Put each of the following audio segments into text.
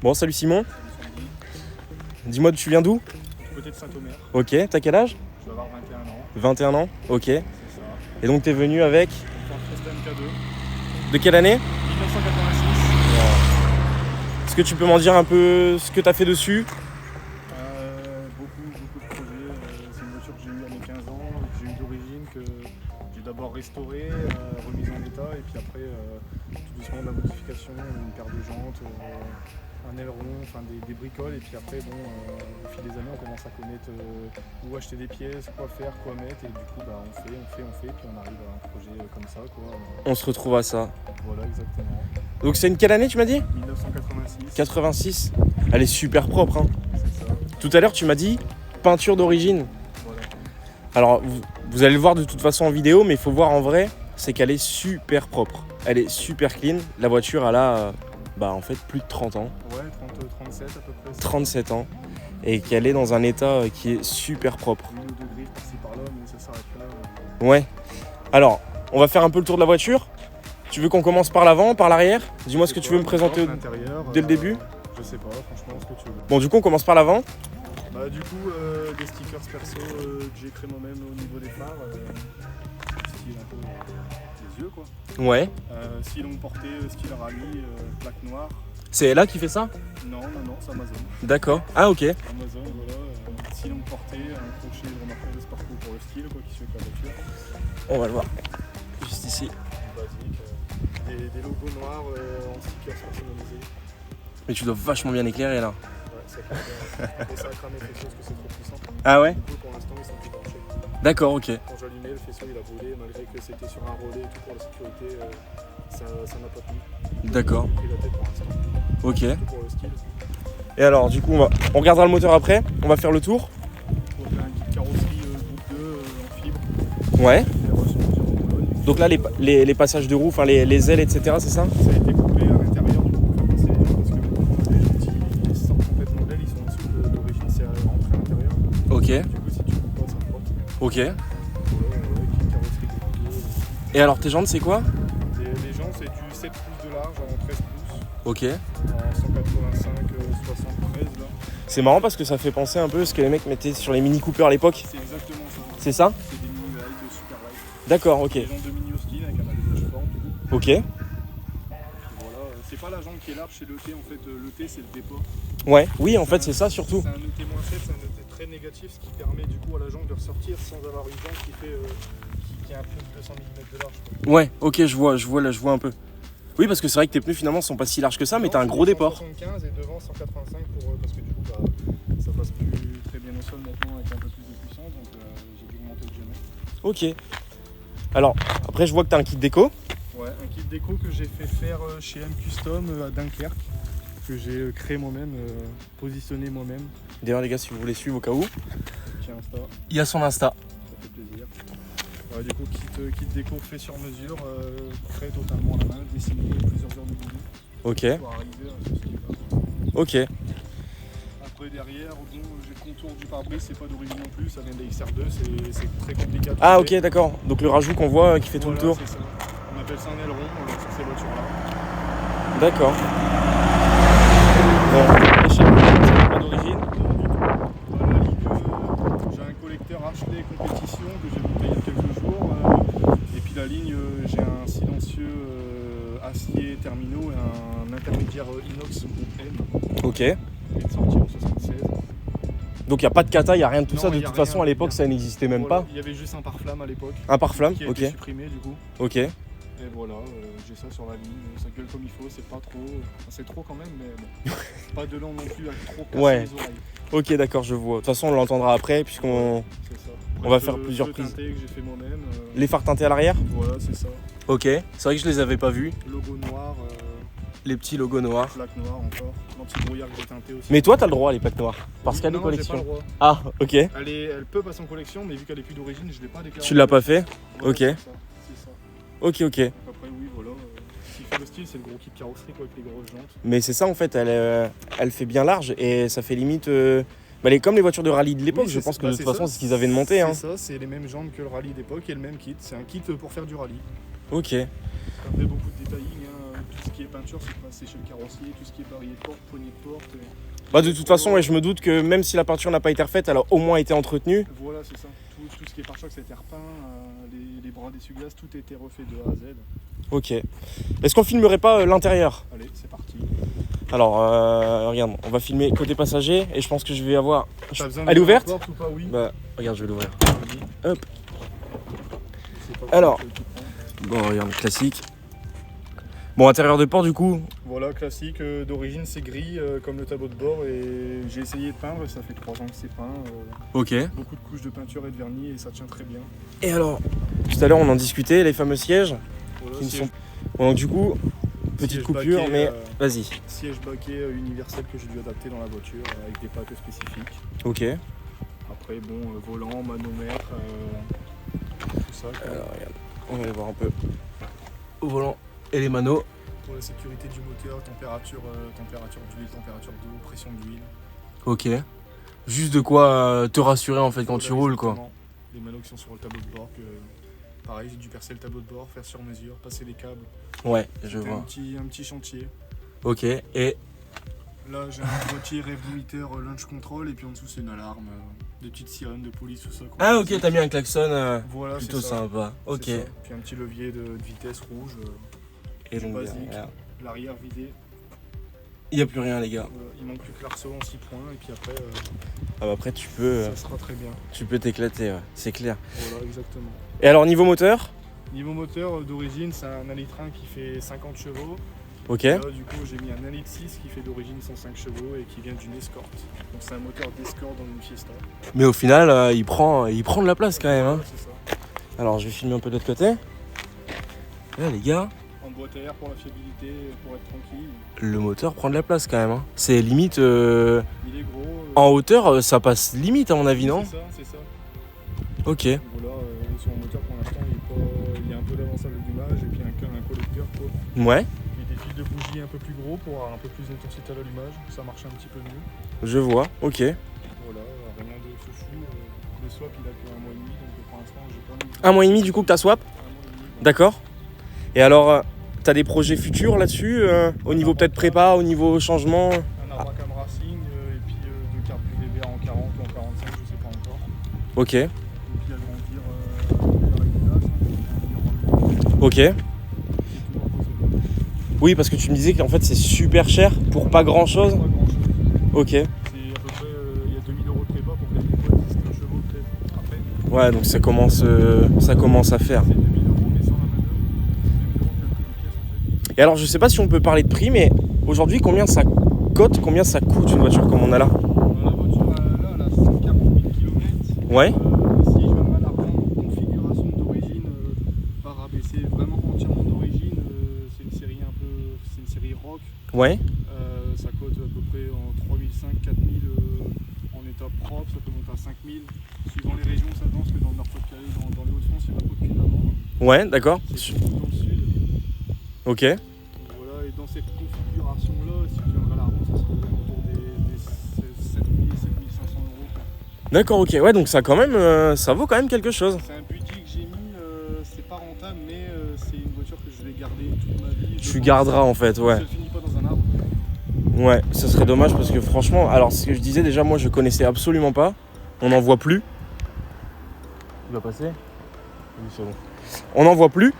Bon, salut Simon. Dis-moi, tu viens d'où? Du côté de Saint-Omer. Ok, t'as quel âge? Je vais avoir 21 ans. 21 ans, ok. C'est ça. Et donc t'es venu avec... Ford Fiesta MK2. De quelle année? 1986. Est-ce que tu peux m'en dire un peu ce que t'as fait dessus? Beaucoup de projets. C'est une voiture que j'ai eue à mes 15 ans, que j'ai eue d'origine, que j'ai d'abord restaurée, remise en état, et puis après, tout doucement de la modification, une paire de jantes, un aileron, enfin des bricoles, et puis après, bon, au fil des années, on commence à connaître où acheter des pièces, quoi faire, quoi mettre, et du coup, bah, on fait, puis on arrive à un projet comme ça, quoi. On se retrouve à ça. Voilà, exactement. Donc c'est une quelle année tu m'as dit? 1986. 86. Elle est super propre, hein. C'est ça. Tout à l'heure tu m'as dit peinture d'origine. Voilà. Alors vous allez le voir de toute façon en vidéo, mais il faut voir en vrai, c'est qu'elle est super propre. Elle est super clean. La voiture elle a en fait plus de 30 ans. Ouais, 37 à peu près. 37 ans. Et qu'elle est dans un état qui est super propre. Une ou deux grilles par-ci par-là, mais ça s'arrête là. Ouais. Alors, on va faire un peu le tour de la voiture. Tu veux qu'on commence par l'avant, par l'arrière? Dis-moi ce que tu veux me présenter dès le début. Je sais pas, franchement, ce que tu veux. Bon, du coup, on commence par l'avant. Bah, du coup, des stickers perso que j'ai créé moi-même au niveau des phares. Style un peu les yeux, quoi. Ouais. Style longue portée, style rallye, plaque noire. C'est Ella qui fait ça? Non, c'est Amazon. D'accord. Ah, ok. Amazon, voilà. Style longue portée, un crochet remarquable de Sparko pour le style, quoi, qui suit avec la voiture. On va le voir. Juste ici. Basique. Des logos noirs en stickers personnalisés. Mais tu dois vachement bien éclairer là. Ouais, ça craque bien. Et ça a cramé quelque chose que c'est trop puissant. Ah ouais? Du coup, pour l'instant, ils sont plus branchés. D'accord, ok. Quand j'allumais, le faisceau il a brûlé, malgré que c'était sur un relais et tout pour la sécurité, ça n'a pas tenu. D'accord. J'ai pris la tête pour l'instant. Ok. Surtout pour le style. Et alors, du coup, on regardera le moteur après. On va faire le tour. Donc, un kit carrosserie groupe 2 en fibre. Ouais. Et reçu en Pologne. Donc là, les passages de roue, enfin les ailes, etc., c'est ça? Ça a été coupé à l'intérieur du coup pour faire passer les gens parce que maintenant les gens qui sortent complètement d'elle, ils sont au-dessus d'origine, c'est rentré à l'intérieur. Ok. Du coup, si tu coupes pas, ça porte. Ok. Voilà, kit carrosserie groupe 2. Et alors, tes jantes, c'est quoi? Les gens, c'est du 7 pouces de large en 13 pouces. Ok. En 185, 73 là. C'est marrant parce que ça fait penser un peu à ce que les mecs mettaient sur les Mini Cooper à l'époque. C'est exactement ça. C'est ça? C'est des mini light, de super light. D'accord, ok. Des jantes de mini Austin avec un alésage fort. Ok. Voilà, c'est pas la jante qui est large chez l'ET en fait. L'ET c'est le dépôt. Ouais, oui, en fait, c'est ça surtout. C'est un ET moins faible, c'est un ET très négatif, ce qui permet du coup à la jante de ressortir sans avoir une jante qui fait qui a un peu de 200 mm de large. Quoi. Ouais, ok, je vois un peu. Oui, parce que c'est vrai que tes pneus finalement sont pas si larges que ça, mais t'as un gros déport. 175 et devant 185 parce que du coup ça passe plus très bien au sol maintenant avec un peu plus de puissance, donc j'ai dû remonter le jamais. Ok. Alors, après, je vois que t'as un kit déco. Ouais, un kit déco que j'ai fait faire chez M Custom à Dunkerque, que j'ai créé moi-même, positionné moi-même. D'ailleurs, les gars, si vous voulez suivre au cas où, Tiens, Insta, il y a son Insta. ça fait plaisir. Ouais, du coup, kit déco fait sur mesure, créé totalement à la main, dessiné plusieurs heures de boulot Ok. pour arriver à ce style-là. Ok. Après, derrière, bon, j'ai le contour du pare-brise, c'est pas d'origine non plus, ça vient de la XR2, c'est très compliqué à Ah, ok, trouver. d'accord. Donc le rajout qu'on voit qui fait tout le Voilà, tour. c'est ça. On appelle ça un aileron sur ces voitures-là. D'accord. Bon, l'échelle, c'est pas d'origine. Dans la ligne, j'ai un collecteur Ashley compétition que j'ai monté il y a quelques jours. Et puis la ligne, j'ai un silencieux acier terminaux et un intermédiaire inox groupe M. Ok. Il est sorti en 76. Donc il n'y a pas de kata, il n'y a rien de tout Non, ça. De y a toute rien, façon, à l'époque, y a- ça n'existait même Voilà, pas. il y avait juste un pare-flamme à l'époque. Un pare-flamme, Qui a ok. été supprimé du coup. Ok. Et voilà, j'ai ça sur la ligne. Ça gueule comme il faut, c'est pas trop. Enfin, c'est trop quand même, mais bon. Pas de lent non plus à trop casser Ouais. les oreilles. Ok, d'accord, je vois. De toute façon, on l'entendra après, puisqu'on. C'est ça. On va faire plusieurs feu prises. teinté que j'ai fait moi-même. Les phares teintés à l'arrière. Voilà, c'est ça. Ok. C'est vrai que je les avais pas vus. Logo noir, Les petits logos noirs. plaque noire encore. L'anti-brouillard que j'ai teinté aussi. Mais toi, t'as le droit à les plaques noires. Parce qu'elle est Non, j'ai pas collection. le droit. Ah, ok. Elle peut passer en collection, mais vu qu'elle est plus d'origine, je l'ai pas déclaré. Tu l'as pas fait? Voilà, Ok. C'est ça. Ok, ok. Donc après, oui, voilà. Ce qui fait le style, c'est le gros kit carrosserie quoi, avec les grosses jantes. Mais c'est ça en fait, elle fait bien large et ça fait limite. Comme les voitures de rallye de l'époque, Oui, je c'est pense ça. que de Bah, toute c'est façon ça. c'est ce qu'ils avaient monté. Hein. C'est ça, c'est les mêmes jantes que le rallye d'époque et le même kit. C'est un kit pour faire du rallye. Ok. Après beaucoup de détailling, hein, tout ce qui qui est peinture, c'est pas sécher le carrossier, tout ce qui est barillet de porte, poignée de porte. Bah, de toute façon, ouais, je me doute que même si la peinture n'a pas été refaite, elle a au moins été entretenue. Voilà, c'est ça. Tout ce qui est pare-choc, ça a été repeint, les bras d'essuie-glace, tout a été refait de A à Z. Ok. Est-ce qu'on filmerait pas l'intérieur? Allez, c'est parti. Alors, regarde, on va filmer côté passager et je pense que je vais avoir... T'as besoin Elle est ouverte? porte ou pas? Oui. Bah, regarde, je vais l'ouvrir. Vas-y. Hop. C'est pas Alors. grave, tu le prends. Bon, regarde, classique. Bon, intérieur de port du coup. Voilà, classique. D'origine, c'est gris comme le tableau de bord. Et j'ai essayé de peindre, ça fait 3 ans que c'est peint. Ok. Beaucoup de couches de peinture et de vernis et ça tient très bien. Et alors, tout à l'heure on en discutait, les fameux sièges Voilà, qui ne siège- sont... Bon, donc du coup, petite siège coupure, baquet, mais vas-y. siège baquet universel que j'ai dû adapter dans la voiture avec des pattes spécifiques. Ok. Après, bon, volant, manomètre, tout ça. quoi. Alors, regarde, on va aller voir un peu. Au volant et les manos. Pour la sécurité du moteur, température d'huile, température d'eau, pression d'huile. Ok. Juste de quoi te rassurer en fait quand tu Voilà, roules quoi. exactement. Les manos qui sont sur le tableau de bord, pareil, j'ai dû percer le tableau de bord, faire sur mesure, passer les câbles. Ouais, je C'était vois. un petit chantier. Ok. Et Là, j'ai un boîtier rêve limiteur, launch control, et puis en dessous, c'est une alarme, des petites sirènes de police, tout ça. quoi. ah ok, t'as mis un klaxon Voilà, plutôt c'est ça. sympa. C'est Ok. ça. Puis un petit levier de vitesse rouge, Et donc basique. derrière, l'arrière vidé. il n'y a plus rien les gars. Il manque plus que l'arceau en 6 points, et puis après, Ah bah après tu peux ça sera très bien. t'éclater, ouais. C'est clair. Voilà, exactement. Et alors niveau moteur? Niveau moteur, d'origine, c'est un 1,1 litre qui fait 50 chevaux. Ok. Là, du coup, j'ai mis un 1,6 litre qui fait d'origine 105 chevaux et qui vient d'une Escort. Donc, c'est un moteur d'Escort dans une Fiesta. Mais au final, il prend de la place quand même. Hein. Voilà, c'est ça. Alors je vais filmer un peu de l'autre côté. Là les gars, En boîte à air pour la fiabilité, pour être tranquille. le moteur prend de la place quand même. Hein. C'est limite Il est gros. en hauteur, ça passe limite à mon avis, non? C'est ça. Ok. Voilà, sur le moteur pour l'instant, il y a un peu d'avance à l'allumage et puis un collecteur. Quoi. Ouais, Puis des fils de bougie un peu plus gros pour avoir un peu plus d'intensité à l'allumage. Ça marche un petit peu mieux. je vois. Ok. Voilà, rien de fou. Le swap, il a que 1 mois et demi, donc pour l'instant, j'ai pas mis. 1 mois et demi du coup que t'as swap. 1 mois et demi. D'accord. Et alors, t'as des projets futurs là-dessus au niveau peut-être prépa, au niveau changement? Un Arbacam Racing et puis deux cartes du VBA en 40 ou en 45, je sais pas encore. Ok. Et puis agrandir la guidage, Ok. c'est tout reposer. Oui, parce que tu me disais qu'en fait c'est super cher pour pas grand chose. Pas grand chose. Ok. C'est à peu près, il y a 2000 € de prépa pour gagner quoi, 10 chevaux peut-être après. Ouais, donc ça commence à faire. C'est 2000 € mais sans la manœuvre. 2000 € que le prix des pièces en fait. Et alors, je sais pas si on peut parler de prix, mais aujourd'hui, combien ça coûte une voiture comme on a là? La voiture là, elle a 140 000 km. Ouais. Si je vais la prendre en configuration d'origine, pas rabaissée, vraiment entièrement d'origine, c'est une série c'est une série rock. Ouais. Ça coûte à peu près en 3500, 4000 en état propre, ça peut monter à 5000. Suivant les régions, ça danse, que dans le Nord-Pas-de-Calais, dans les Hauts-de-France, il n'y en a aucune à vendre. Ouais, d'accord. C'est surtout dans le sud. Ok. Voilà, et dans cette configuration-là, si je viendrais à la revente, ça serait autour des 7000, 7500 €. D'accord, ok. Ouais, donc ça quand même, ça vaut quand même quelque chose. C'est un budget que j'ai mis, c'est pas rentable, mais c'est une voiture que je vais garder toute ma vie. Je Tu pense garderas en fait, que ouais. Ça ne finit pas dans un arbre. Ouais, ça serait dommage parce que franchement, alors ce que je disais déjà, moi je connaissais absolument pas. On n'en voit plus. Il va passer? Oui, c'est bon. On n'en voit plus.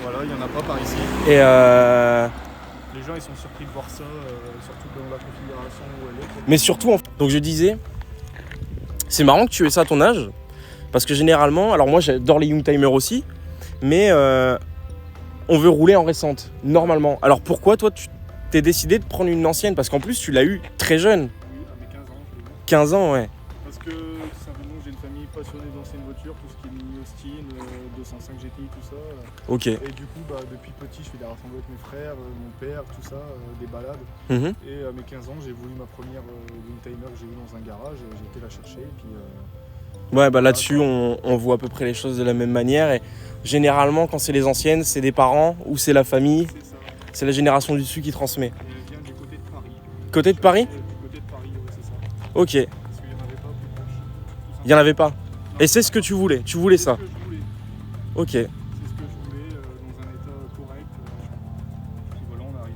Voilà, il n'y en a pas par ici. Et Les gens ils sont surpris de voir ça, surtout dans la configuration où elle est. mais surtout, donc je disais, c'est marrant que tu aies ça à ton âge. Parce que généralement, alors moi j'adore les Youngtimers aussi, mais on veut rouler en récente, normalement. Alors pourquoi toi tu t'es décidé de prendre une ancienne? Parce qu'en plus tu l'as eu très jeune, Oui, à mes 15 ans, je l'ai eu. 15 ans, ouais. Parce que tout simplement j'ai une famille passionnée d'anciennes voitures, tout ce qui est Mini Austin, 205 GTI, tout ça. Ok. Et du coup, depuis petit, je fais des rassemblements avec mes frères, mon père, tout ça, des balades. Mhm. Et à mes 15 ans, j'ai voulu ma première Youngtimer que j'ai eue dans un garage, j'ai été la chercher. Et puis, Ouais, bah là-dessus on voit à peu près les choses de la même manière. Et généralement quand c'est les anciennes, c'est des parents ou c'est la famille, c'est ça. c'est la génération du dessus qui transmet. Et elle vient du côté de Paris. Côté de Paris? Du côté de Paris, ouais, c'est ça. Ok, il Parce qu'il n'y en avait pas plus proche. n'y en avait pas. Et c'est ce que tu voulais ça? C'est ce que je voulais. Ok. C'est ce que je voulais, dans un état correct. Puis voilà, on arrive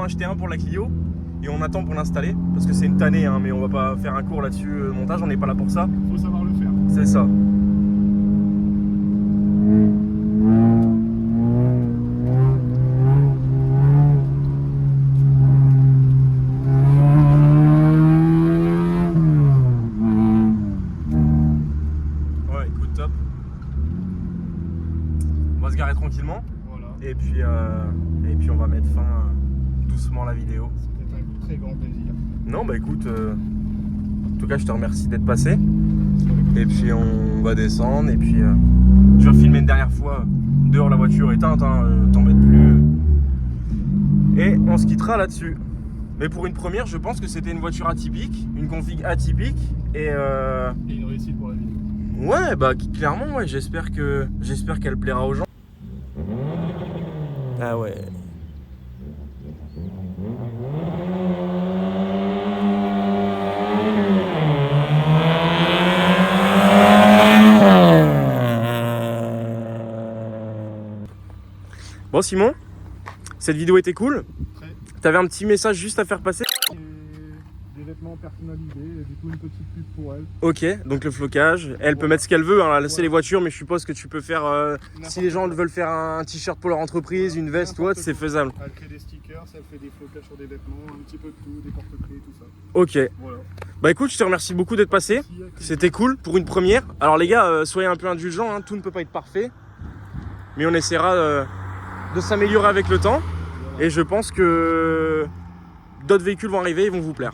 justement acheté un pour la Clio et on attend pour l'installer parce que c'est une tannée, hein, mais on va pas faire un cours là-dessus, montage, on n'est pas là pour ça. Faut savoir le faire. C'est ça. Ouais, écoute, top. On va se garer tranquillement. Voilà. Et puis on va mettre fin doucement à la vidéo. C'était un très grand plaisir. Non, bah écoute, en tout cas, je te remercie d'être passé. Et puis on va descendre. Et puis je vais filmer une dernière fois. Dehors, la voiture éteinte, hein, t'embête plus. Et on se quittera là-dessus. Mais pour une première, je pense que c'était une voiture atypique, une config atypique. Et une réussite pour la vidéo. ouais, bah clairement, ouais, j'espère qu'elle plaira aux gens. Ah ouais. Bon Simon, cette vidéo était cool. Très. T'avais un petit message juste à faire passer? Des vêtements personnalisés, et du coup une petite pub pour elle. Ok, donc le flocage, elle peut mettre ce qu'elle veut, hein, c'est les voitures, mais je suppose que tu peux faire, si les gens veulent faire un t-shirt pour leur entreprise, une veste ou autre, c'est faisable. Elle fait des stickers, elle fait des flocages sur des vêtements, un petit peu de tout, des porte-clés, tout ça. Ok, Voilà. bah écoute, je te remercie beaucoup d'être passé, c'était cool pour une première. Alors les gars, soyez un peu indulgents, hein, tout ne peut pas être parfait, mais on essaiera de s'améliorer avec le temps, et je pense que d'autres véhicules vont arriver et vont vous plaire.